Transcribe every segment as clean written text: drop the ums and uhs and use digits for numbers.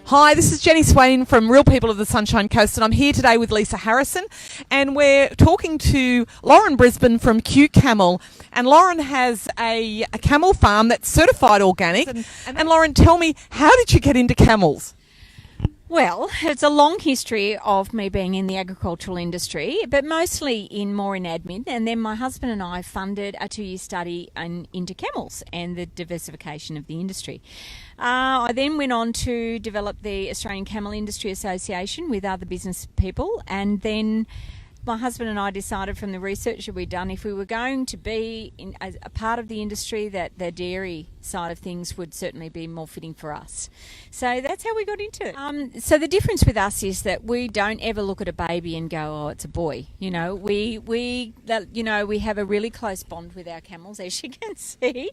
Hi, this is Jenny Swaine from Real People of the Sunshine Coast, and I'm here today with Lisa Harrison, and we're talking to Lauren Brisbane from QCamel. And Lauren has a camel farm that's certified organic. And Lauren, tell me, how did you get into camels? Well, it's a long history of me being in the agricultural industry, but mostly more in admin. And then my husband and I funded a 2-year study into camels and the diversification of the industry. I then went on to develop the Australian Camel Industry Association with other business people, and then my husband and I decided from the research that we'd done, if we were going to be as a part of the industry, that the dairy side of things would certainly be more fitting for us. So that's how we got into it. So the difference with us is that we don't ever look at a baby and go, oh, it's a boy. We have a really close bond with our camels, as you can see.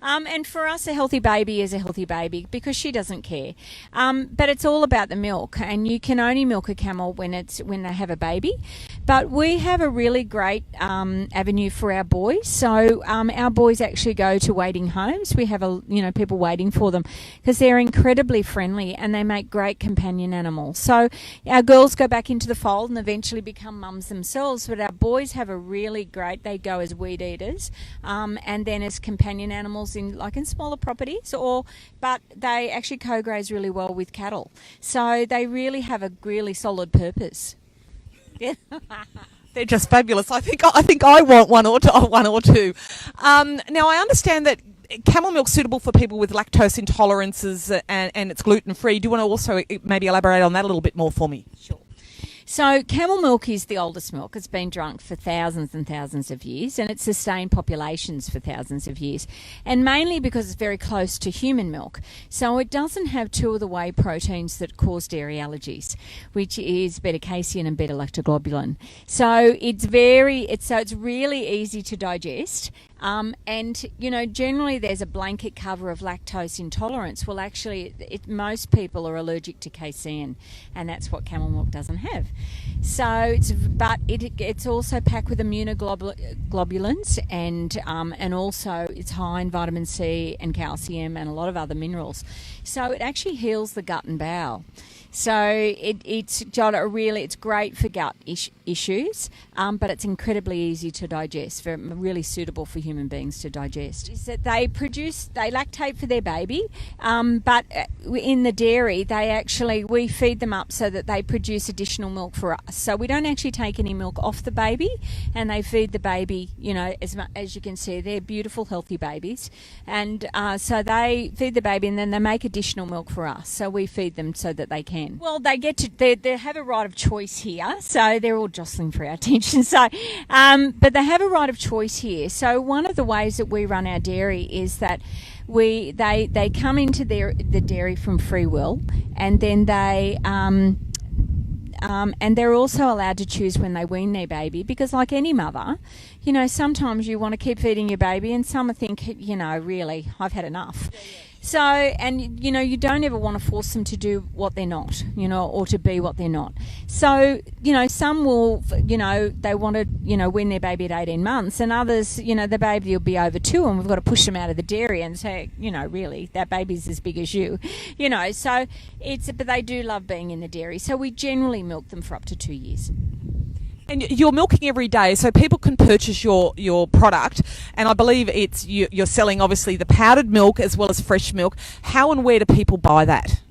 And for us, a healthy baby is a healthy baby because she doesn't care. But it's all about the milk, and you can only milk a camel when they have a baby. But we have a really great avenue for our boys. So our boys actually go to waiting homes. We have people waiting for them because they're incredibly friendly and they make great companion animals. So our girls go back into the fold and eventually become mums themselves. But our boys have a really great. They go as weed eaters, and then as companion animals in smaller properties. But they actually co-graze really well with cattle. So they really have a really solid purpose. They're just fabulous. I think I want one or two. Now I understand that camel milk's suitable for people with lactose intolerances and it's gluten free. Do you want to also maybe elaborate on that a little bit more for me? Sure. So camel milk is the oldest milk. It's been drunk for thousands and thousands of years, and it's sustained populations for thousands of years, and mainly because it's very close to human milk. So it doesn't have two of the whey proteins that cause dairy allergies, which is beta-casein and beta-lactoglobulin. So it's really easy to digest. And generally there's a blanket cover of lactose intolerance. Well, actually, most people are allergic to casein, and that's what camel milk doesn't have. So, it's also packed with immunoglobulins, and also it's high in vitamin C and calcium and a lot of other minerals. So it actually heals the gut and bowel. So it's great for gut issues, but it's incredibly easy to digest, really suitable for human beings to digest. Is that they lactate for their baby, but in the dairy, we feed them up so that they produce additional milk for us. So we don't actually take any milk off the baby, and they feed the baby, as you can see, they're beautiful, healthy babies. And so they feed the baby, and then they make additional milk for us. So we feed them so that they can. Well, they have a right of choice here, so they're all jostling for our attention. So, but they have a right of choice here. So one of the ways that we run our dairy is that they come into the dairy from free will, and then and they're also allowed to choose when they wean their baby, because like any mother, sometimes you want to keep feeding your baby, and some think, really, I've had enough. So, and you don't ever want to force them to do what they're not, or to be what they're not. So, some will, they want to, wean their baby at 18 months, and others, the baby will be over 2, and we've got to push them out of the dairy and say, really, that baby's as big as you, so but they do love being in the dairy. So we generally milk them for up to 2 years. And you're milking every day, so people can purchase your product. And I believe you're selling, obviously, the powdered milk as well as fresh milk. How and where do people buy that?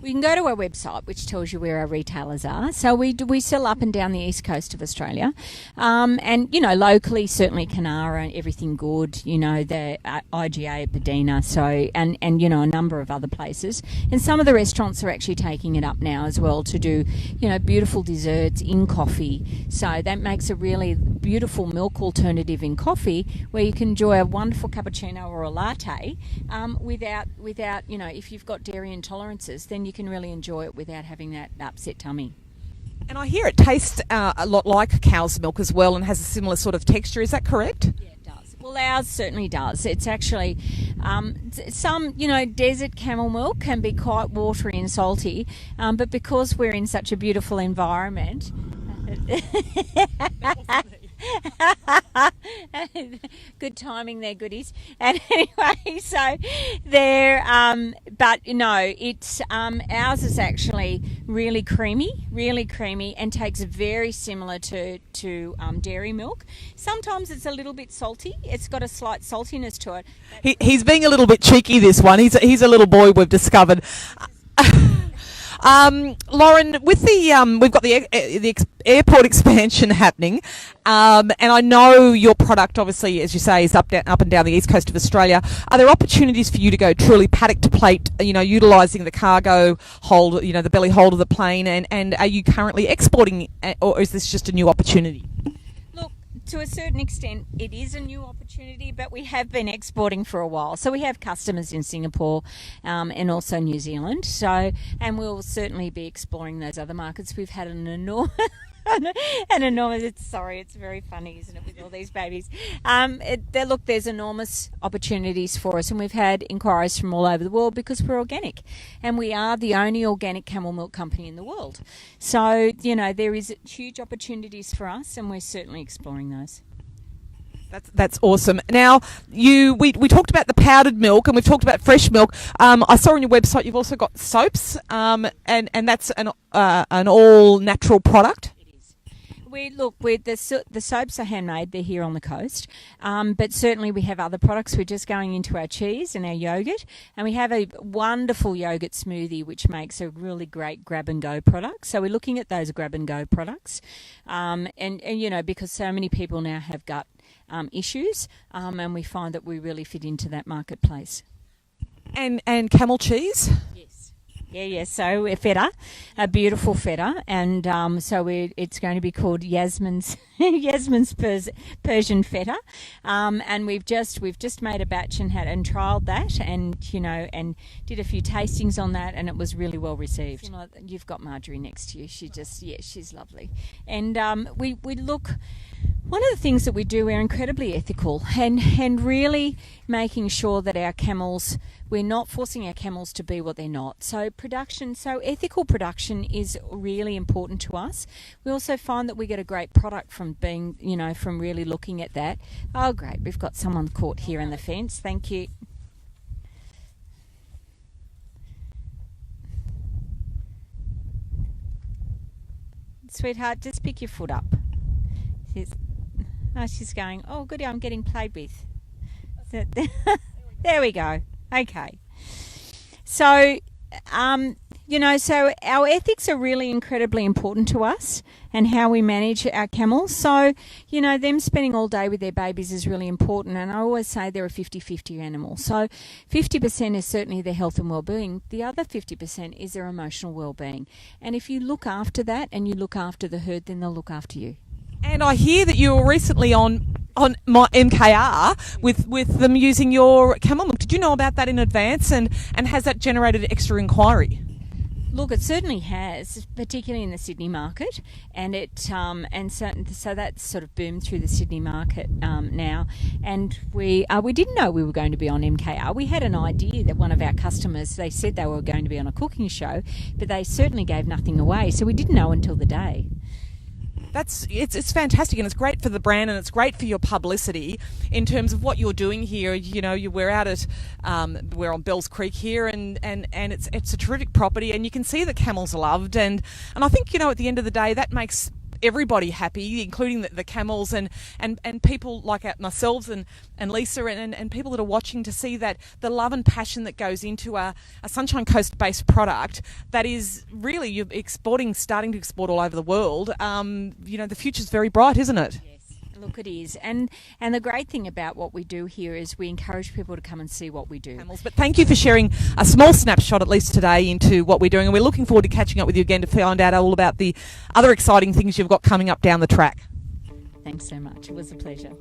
We can go to our website, which tells you where our retailers are. So we sell up and down the east coast of Australia, and locally certainly Canara and Everything Good, the IGA at Bedina, so and a number of other places. And some of the restaurants are actually taking it up now as well to do beautiful desserts in coffee. So that makes a really beautiful milk alternative in coffee, where you can enjoy a wonderful cappuccino or a latte without if you've got dairy intolerances, then you can really enjoy it without having that upset tummy. And I hear it tastes a lot like cow's milk as well, and has a similar sort of texture. Is that correct? Yeah, it does. Well, ours certainly does. It's actually desert camel milk can be quite watery and salty, but because we're in such a beautiful environment. Good timing there, goodies. And anyway, so they're, but no, it's ours is actually really creamy, and tastes very similar to dairy milk. Sometimes it's a little bit salty. It's got a slight saltiness to it. He's being a little bit cheeky. This one, he's a little boy. We've discovered. Lauren, with the we've got the airport expansion happening, and I know your product, obviously, as you say, is up and down the east coast of Australia. Are there opportunities for you to go truly paddock to plate? Utilising the cargo hold, the belly hold of the plane, and are you currently exporting, or is this just a new opportunity? Look, to a certain extent, it is a new opportunity, but we have been exporting for a while. So we have customers in Singapore and also New Zealand. So, and we'll certainly be exploring those other markets. We've had an enormous... it's very funny, isn't it, with all these babies. There's enormous opportunities for us, and we've had inquiries from all over the world because we're organic, and we are the only organic camel milk company in the world. So, there is huge opportunities for us, and we're certainly exploring those. That's awesome. Now, we talked about the powdered milk, and we've talked about fresh milk. I saw on your website you've also got soaps, and that's an all natural product. The soaps are handmade. They're here on the coast, but certainly we have other products. We're just going into our cheese and our yogurt, and we have a wonderful yogurt smoothie which makes a really great grab and go product. So we're looking at those grab and go products, and because so many people now have gut issues, and we find that we really fit into that marketplace. And camel cheese. Yeah. So a feta, a beautiful feta, and it's going to be called Yasmin's Persian feta, and we've just made a batch and trialed that, and did a few tastings on that, and it was really well received. You've got Marjorie next to you. She's lovely, and we look. One of the things that we do, we're incredibly ethical, and really making sure that our camels, we're not forcing our camels to be what they're not. So ethical production is really important to us. We also find that we get a great product from being, from really looking at that. Oh, great, we've got someone caught here in the fence. Thank you. Sweetheart, just pick your foot up. She's going, oh, goody, I'm getting played with. There we go. Okay. So, so our ethics are really incredibly important to us, and how we manage our camels. So, them spending all day with their babies is really important. And I always say they're a 50-50 animal. So 50% is certainly their health and well-being. The other 50% is their emotional well-being. And if you look after that and you look after the herd, then they'll look after you. And I hear that you were recently on my MKR with them using your camel milk. Did you know about that in advance, and has that generated extra inquiry? Look, it certainly has, particularly in the Sydney market, and so that's sort of boomed through the Sydney market now. And we didn't know we were going to be on MKR. We had an idea that one of our customers, they said they were going to be on a cooking show, but they certainly gave nothing away. So we didn't know until the day. It's fantastic, and it's great for the brand, and it's great for your publicity in terms of what you're doing here. We're out at we're on Bells Creek here, and it's a terrific property, and you can see that camels are loved, and I think at the end of the day that makes everybody happy, including the camels and people like myself and Lisa and people that are watching, to see that the love and passion that goes into a Sunshine Coast based product that is really, you're starting to export all over the world. The future's very bright, isn't it? Yes. Look, it is. And the great thing about what we do here is we encourage people to come and see what we do. But thank you for sharing a small snapshot, at least today, into what we're doing. And we're looking forward to catching up with you again to find out all about the other exciting things you've got coming up down the track. Thanks so much. It was a pleasure.